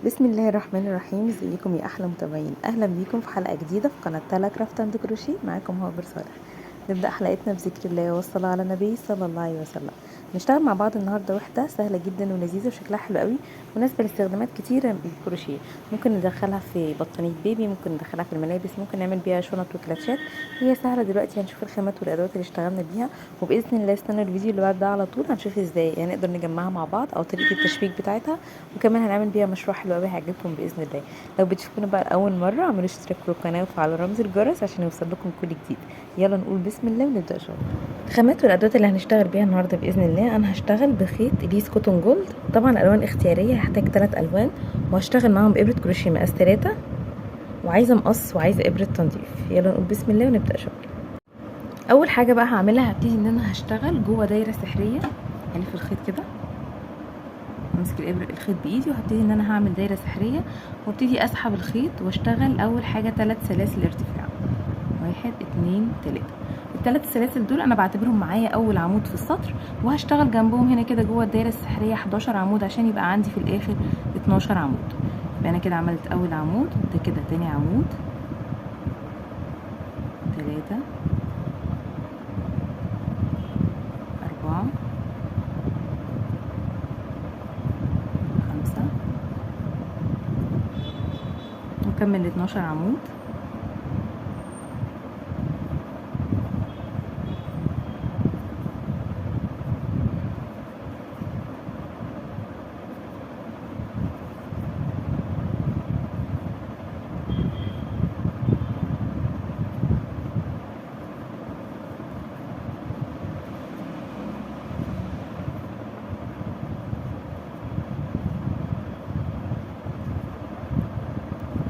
بسم الله الرحمن الرحيم. ازيكم يا احلى متابعين؟ اهلا بيكم في حلقه جديده في قناه تالا كرافت اند كروشيه. معاكم هاجر صالح. نبدا حلقتنا بذكر الله والصلاه على النبي صلى الله عليه وسلم. نشتغل مع بعض النهارده وحده سهله جدا ولذيذه وشكلها حلو قوي، مناسبه لاستخدامات كتيره بالكروشيه. ممكن ندخلها في بطانيه بيبي، ممكن ندخلها في الملابس، ممكن نعمل بيها شنط وكلاتشات. هي سهله. دلوقتي هنشوف الخامات والادوات اللي اشتغلنا بيها، وباذن الله استنى الفيديو اللي بعد ده على طول هنشوف ازاي يعني نقدر نجمعها مع بعض او طريقه التشبيك بتاعتها. وكمان هنعمل بيها مشروع حلو قوي هيعجبكم باذن الله. لو بتشوفونا بقى لاول مره اعملوا اشتراك في القناه وفعلوا رمز الجرس عشان يوصل لكم كل جديد. يلا نقول بسم الله ونبدا شغل. الخامات والادوات اللي هنشتغل بيها النهارده باذن الله، انا هشتغل بخيط اليس كوتون جولد. طبعا الالوان اختياريه، هحتاج 3 الوان وهشتغل معاهم بابره كروشيه مقاس 3، وعايزه مقص وعايزه ابره تنظيف. يلا نقول بسم الله ونبدا شغل. اول حاجه بقى هعملها، هبتدي ان انا هشتغل جوه دايره سحريه. الف الخيط كده، امسك الخيط بايدي وهبتدي ان انا هعمل دايره سحريه، وابتدي اسحب الخيط واشتغل اول حاجه 3 سلاسل ارتفاع. 1 2 3. الثلاث سلاسل دول انا بعتبرهم معايا اول عمود في السطر، وهشتغل جنبهم هنا كده جوه الدايره السحريه 11 عمود عشان يبقى عندي في الاخر 12 عمود. يبقى انا كده عملت اول عمود، ده كده تاني عمود، 3 4 5 ونكمل 12 عمود.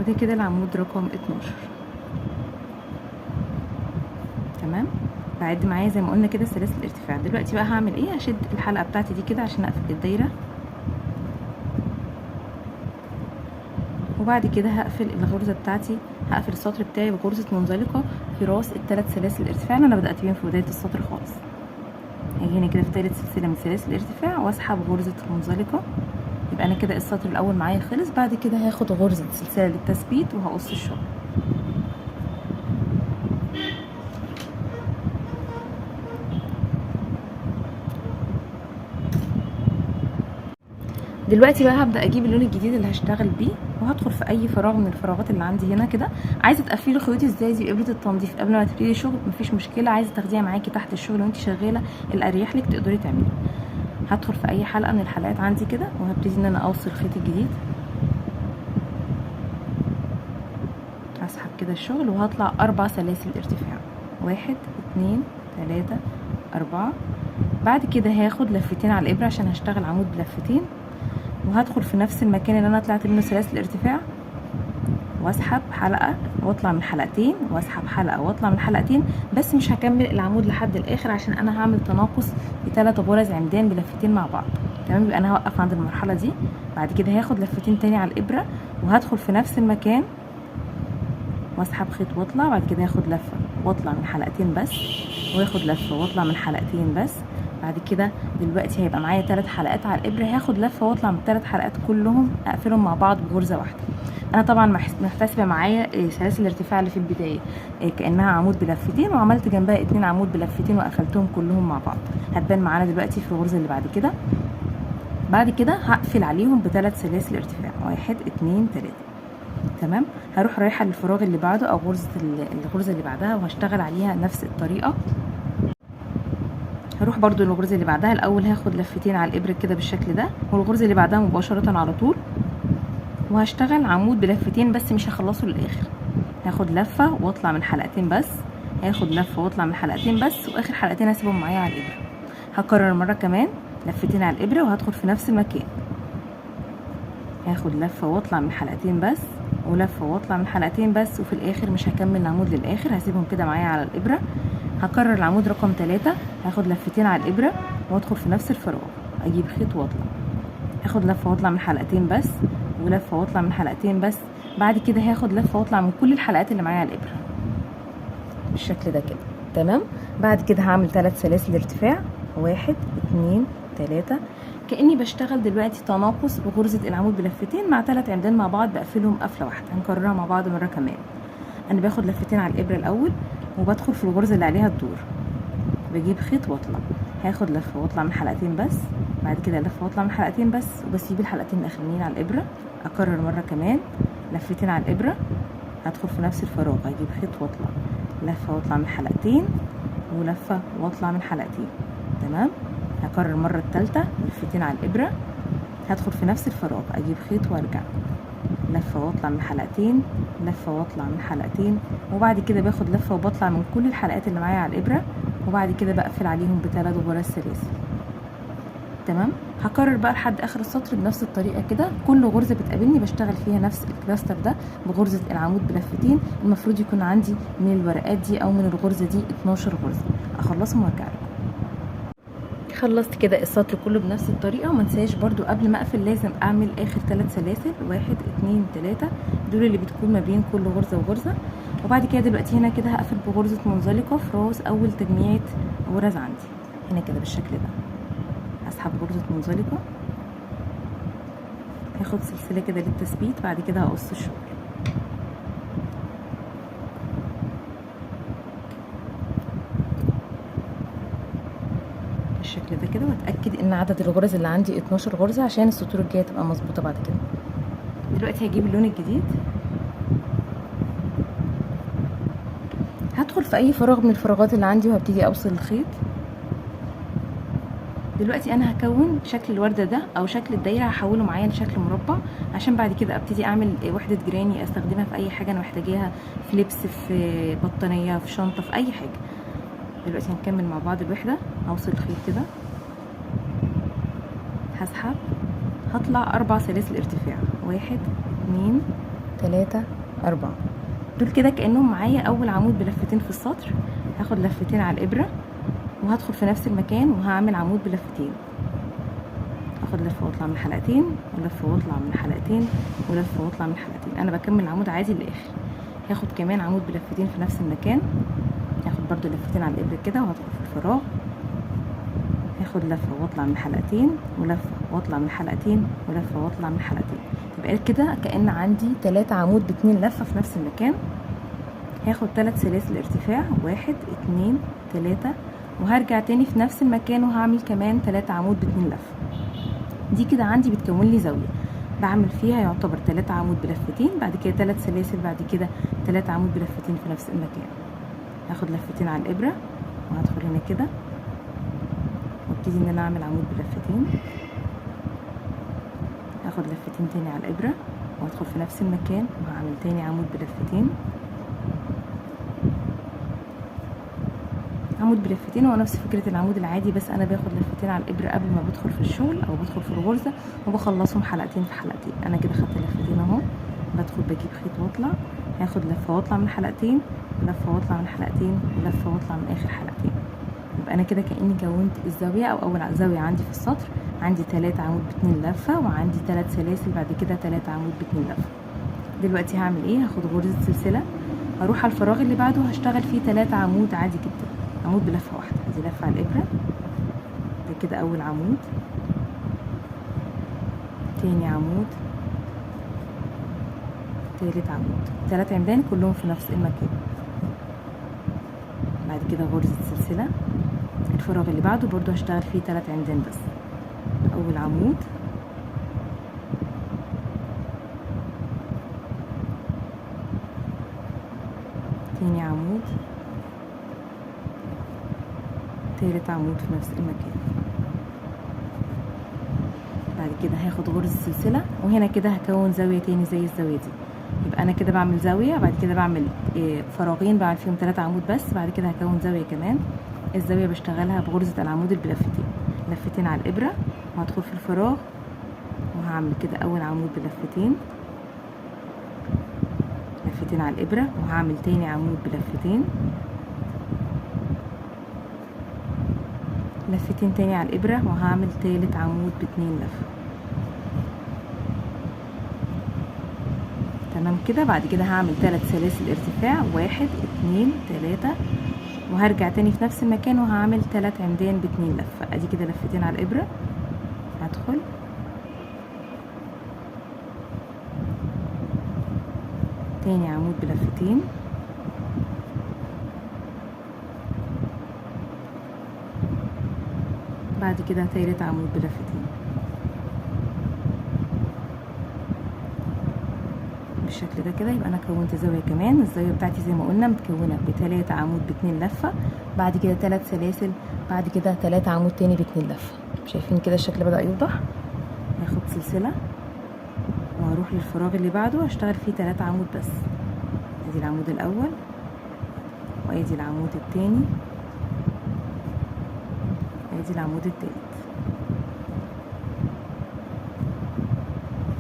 وده كده العمود رقم 12. تمام. بعد معايا زي ما قلنا كده سلاسل الارتفاع. دلوقتي بقى هعمل ايه؟ هشد الحلقه بتاعتي دي كده عشان اقفل الدايره، وبعد كده هقفل الغرزه بتاعتي، هقفل السطر بتاعي بغرزه منزلقه في راس الثلاث سلاسل الارتفاع اللي انا بدات بيهم في بدايه السطر خالص. هاجي هنا كده في ثالث سلسله من سلاسل الارتفاع واسحب غرزه منزلقه. يبقى انا كده السطر الاول معايا خلص. بعد كده هاخد غرزه سلسله للتثبيت وهقص الشغل. دلوقتي بقى هبدا اجيب اللون الجديد اللي هشتغل بيه، وهدخل في اي فراغ من الفراغات اللي عندي هنا كده. عايزه تقفلي خيوط ازاي دي بابره التنظيف قبل ما تبتدي الشغل مفيش مشكله، عايزه تاخديها معاكي تحت الشغل وانت شغاله الاريح لك تقدري تعملي. هدخل في اي حلقه من الحلقات عندي كده وهبتدي ان انا اوصل الخيط الجديد، هسحب كده الشغل وهطلع 4 سلاسل ارتفاع. 1 2 3 4. بعد كده هاخد لفتين على الابره عشان هشتغل عمود بلفتين، وهدخل في نفس المكان اللي انا طلعت منه سلاسل الارتفاع، واسحب حلقه واطلع من حلقتين، واسحب حلقه واطلع من حلقتين، بس مش هكمل العمود لحد الاخر عشان انا هعمل تناقص ب3 غرز عمدان بلفتين مع بعض. تمام. يبقى انا هوقف عند المرحله دي. بعد كده هاخد لفتين تاني على الابره وهدخل في نفس المكان واسحب خيط واطلع. بعد كده هاخد لفه واطلع من حلقتين بس، واخد لفه واطلع من حلقتين بس. بعد كده دلوقتي هيبقى معايا 3 حلقات على الابره، هاخد لفه واطلع من ال3 حلقات كلهم اقفلهم مع بعض بغرزه واحده. انا طبعا محتسبه معايا سلاسل الارتفاع اللي في البدايه كانها عمود بلفتين، وعملت جنبها 2 عمود بلفتين وقفلتهم كلهم مع بعض. هتبان معانا دلوقتي في الغرزه اللي بعد كده. بعد كده هقفل عليهم ب3 سلاسل ارتفاع. 1 2 3. تمام. هروح رايحه للفراغ اللي بعده او الغرزه اللي بعدها وهشتغل عليها نفس الطريقه. هروح برضو للغرزه اللي بعدها. الاول هاخد لفتين على الابره كده بالشكل ده، والغرزه اللي بعدها مباشره على طول، وهشتغل عمود بلفتين بس مش هخلصه للاخر. هاخد لفه واطلع من حلقتين بس، هاخد لفه واطلع من حلقتين بس، واخر حلقتين هسيبهم معايا على الابره. هكرر مره كمان لفتين على الابره وهدخل في نفس المكان، هاخد لفه واطلع من حلقتين بس، ولفه واطلع من حلقتين بس، وفي الاخر مش هكمل العمود للاخر، هسيبهم كده معايا على الابره. هكرر العمود رقم 3، هاخد لفتين على الابره وادخل في نفس الفراغ، اجيب خيط واطلع، هاخد لفه واطلع من حلقتين بس، ولفه واطلع من حلقتين بس. بعد كده هاخد لفه واطلع من كل الحلقات اللي معايا على الابره بالشكل ده كده. تمام. بعد كده هعمل 3 سلاسل ارتفاع. 1 2 3. كاني بشتغل دلوقتي تناقص بغرزه العمود بلفتين مع 3 عمدان مع بعض، بقفلهم قفله واحده. هنكررها مع بعض مره كمان. انا باخد لفتين على الابره الاول وبدخل في الغرزه اللي عليها الدور، بجيب خيط واطلع، هاخد لفه واطلع من حلقتين بس، بعد كده لفه واطلع من حلقتين بس، وبسيب الحلقتين الاخرانيين على الابره. اكرر مره كمان، لفتين على الابره، هدخل في نفس الفراغ، هجيب خيط واطلع، لفه واطلع من حلقتين، ولفه واطلع من حلقتين. تمام. هكرر المره الثالثه، لفتين على الابره، هدخل في نفس الفراغ، اجيب خيط وارجع، لفه واطلع من حلقتين، لفه واطلع من حلقتين، وبعد كده باخد لفه وبطلع من كل الحلقات اللي معايا على الابره، وبعد كده بقفل عليهم بثلاث غرز سلاسل. تمام. هكرر بقى لحد اخر السطر بنفس الطريقه كده. كل غرزه بتقابلني بشتغل فيها نفس الكلاستر ده بغرزه العمود بلفتين. المفروض يكون عندي من الورقات دي او من الغرزه دي 12 غرزه. اخلصهم وارجع لكم. خلصت كده السطر كله بنفس الطريقه. وما انساش برده قبل ما اقفل لازم اعمل اخر 3 سلاسل، 1 2 3، دول اللي بتكون ما بين كل غرزه وغرزه. وبعد كده دلوقتي هنا كده هقفل بغرزه منزلقه في راس اول تجميعه غرز عندي هنا كده بالشكل ده. هسحب غرزه منزلقه، هاخد سلسله كده للتثبيت، بعد كده هقص الشغل بالشكل ده كده. واتاكد ان عدد الغرز اللي عندي 12 غرزه عشان السطور الجايه تبقى مظبوطه بعد كده. دلوقتي هجيب اللون الجديد، هدخل في اي فراغ من الفراغات اللي عندي وهبتدي اوصل الخيط. دلوقتي انا هكون شكل الورده ده او شكل الدايره، هحوله معايا لشكل مربع عشان بعد كده ابتدي اعمل وحده جراني استخدمها في اي حاجه انا محتاجاها، في لبس، في بطانيه، في شنطه، في اي حاجه. دلوقتي هنكمل مع بعض الوحده. هوصل الخيط كده، هسحب، هطلع 4 سلاسل ارتفاع، 1 2 3 4. دول كده كانهم معايا اول عمود بلفتين في السطر. هاخد لفتين على الابره وهدخل في نفس المكان وهعمل عمود بلفتين، اخد لفه واطلع من حلقتين، ولفه واطلع من حلقتين، ولفه واطلع من حلقتين. انا بكمل العمود عادي للاخر. هاخد كمان عمود بلفتين في نفس المكان، هاخد برضو لفتين على الابره كده وهدخل في الفراغ، هاخد لفه واطلع من حلقتين، ولفه واطلع من حلقتين، ولفه واطلع من حلقتين. يبقى كده كأن عندي 3 عمود ب2 لفه في نفس المكان. هاخد 3 سلاسل ارتفاع، 1 2 3، وهرجع تاني في نفس المكان وهعمل كمان 3 عمود ب2 لفه. دي كده عندي بتكون لي زاويه بعمل فيها يعتبر 3 عمود بلفتين، بعد كده 3 سلاسل، بعد كده 3 عمود بلفتين في نفس المكان. هاخد لفتين على الابره وهدخل هنا كده وابتدي ان انا اعمل عمود بلفتين، هاخد لفتين تاني على الابره وهدخل في نفس المكان وهعمل تاني عمود بلفتين، عمود بلفتين. هو نفس فكره العمود العادي، بس انا باخد لفتين على الابره قبل ما بدخل في الشغل او بدخل في الغرزه، وبخلصهم حلقتين في حلقتين. انا كده خدت لفتين اهو، بدخل بجيب خيط واطلع، هاخد لفه واطلع من حلقتين، ولفه واطلع من حلقتين، ولفه واطلع من اخر حلقتين. يبقى انا كده كاني كونت الزاويه او اول زاويه عندي في السطر. عندي 3 عمود ب2 لفه، وعندي 3 سلاسل، بعد كده 3 عمود ب2 لفه. دلوقتي هعمل ايه؟ هاخد غرزه سلسله، هروح على الفراغ اللي بعده هشتغل فيه 3 عمود عادي جدا، عمود بلفه واحده. دي لفه على الابره، ده كده اول عمود، تاني عمود، تالت عمود، 3 عمدان كلهم في نفس المكان. بعد كده غرزه سلسله، الفراغ اللي بعده برضو هشتغل فيه 3 عمدان بس. اول عمود، تاني عمود، تالت عمود في نفس المكان. بعد كده هاخد غرزة سلسلة، وهنا كده هكون زاوية تاني زي الزاوية دي. يبقى انا كده بعمل زاوية، بعد كده بعمل فراغين بعمل فيهم 3 عمود بس، بعد كده هكون زاوية كمان. الزاوية بشتغلها بغرزة العمود بلفتين، لفتين على الابرة وهدخل في الفراغ وهعمل كده اول عمود بلفتين، لفتين على الابرة، وهعمل تاني عمود بلفتين، لفتين تاني على الابرة، وهعمل تالت عمود ب2 لفة. تمام كده. بعد كده هعمل 3 سلاسل ارتفاع، 1 2 3، وهرجع تاني في نفس المكان وهعمل 3 عمدان ب2 لفة. ادي كده لفتين على الابرة، هدخل تاني عمود بلفتين، بعد كده تالت عمود بلفتين بالشكل ده كده. يبقى انا كونت زاويه كمان. الزاويه بتاعتي زي ما قلنا متكونه ب3 عمود ب2 لفه، بعد كده 3 سلاسل، بعد كده 3 عمود تاني ب2 لفه. شايفين كده الشكل بدأ يوضح. هاخد سلسله وهروح للفراغ اللي بعده هشتغل فيه 3 عمود بس. ادي العمود الاول وادي العمود التاني وادي العمود التالت.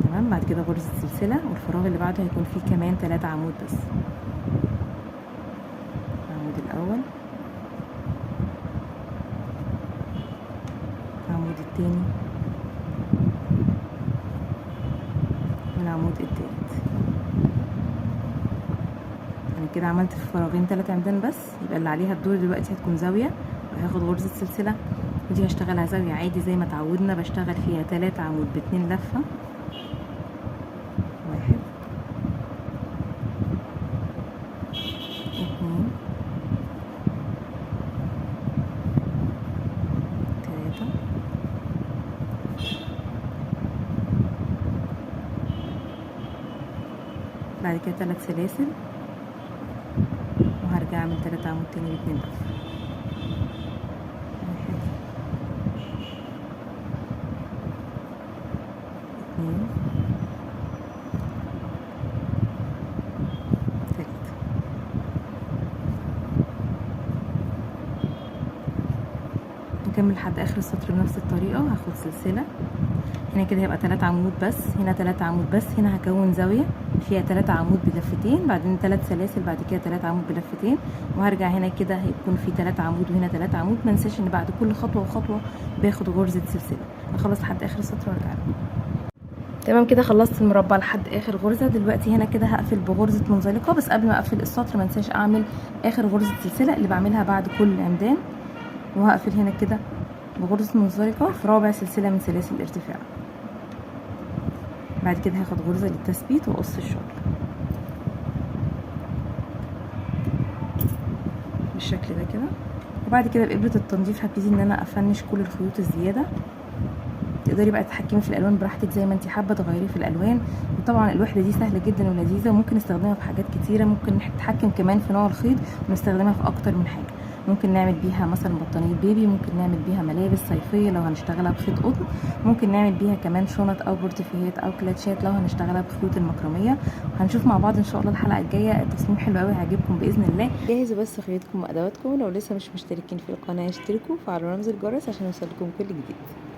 تمام. بعد كده غرزة سلسلة والفراغ اللي بعده هيكون فيه كمان 3 عمود بس. العمود الاول، العمود التاني والعمود التالت. انا كده عملت في فراغين 3 عمدان بس. يبقى اللي عليها الدور دلوقتي هتكون زاوية، وهاخد غرزة سلسلة ودي هشتغلها زاوية عادي زي ما اتعودنا. بشتغل فيها 3 عمود ب2 لفة، 1 2 3 بعد كده 3 سلاسل وهرجع اعمل 3 عمود تاني ب2 لفة. 1 2 3. نكمل لحد اخر السطر بنفس الطريقه. هاخد سلسله هنا كده هيبقى 3 عمود بس، هنا 3 عمود بس، هنا هكون زاويه فيها 3 عمود بلفتين، بعدين 3 سلاسل، بعد كده 3 عمود بلفتين، وهرجع هنا كده هيكون في 3 عمود وهنا 3 عمود. ما انساش ان بعد كل خطوه وخطوه باخد غرزه سلسله. هخلص لحد اخر السطر وارجع لكم. تمام كده خلصت المربع لحد اخر غرزه. دلوقتي هنا كده هقفل بغرزه منزلقه، بس قبل ما اقفل السطر ما انساش اعمل اخر غرزه سلسله اللي بعملها بعد كل عمدان، وهقفل هنا كده بغرزه منزلقه في رابع سلسله من سلاسل الارتفاع. بعد كده هاخد غرزه للتثبيت واقص الشغل بالشكل ده كده. وبعد كده بإبرة التنظيف هبتدي ان انا افنش كل الخيوط الزياده. تقدري بقى تتحكمي في الالوان براحتك زي ما انت حابه تغيري في الالوان. وطبعا الوحده دي سهله جدا ولذيذه وممكن نستخدمها في حاجات كتيره. ممكن نتحكم كمان في نوع الخيط ونستخدمها في اكتر من حاجه. ممكن نعمل بيها مثلا بطانيه بيبي، ممكن نعمل بيها ملابس صيفيه لو هنشتغلها بخيط قطن، ممكن نعمل بيها كمان شنط او بورتفيهات او كلاتشات لو هنشتغلها بخيوط المكرميه. هنشوف مع بعض ان شاء الله الحلقه الجايه تصميم حلو قوي هيعجبكم باذن الله. جهزوا بس خيوطكم وادواتكم، ولو لسه مش مشتركين في القناه اشتركوا وفعلوا رمز الجرس عشان يوصلكم كل جديد.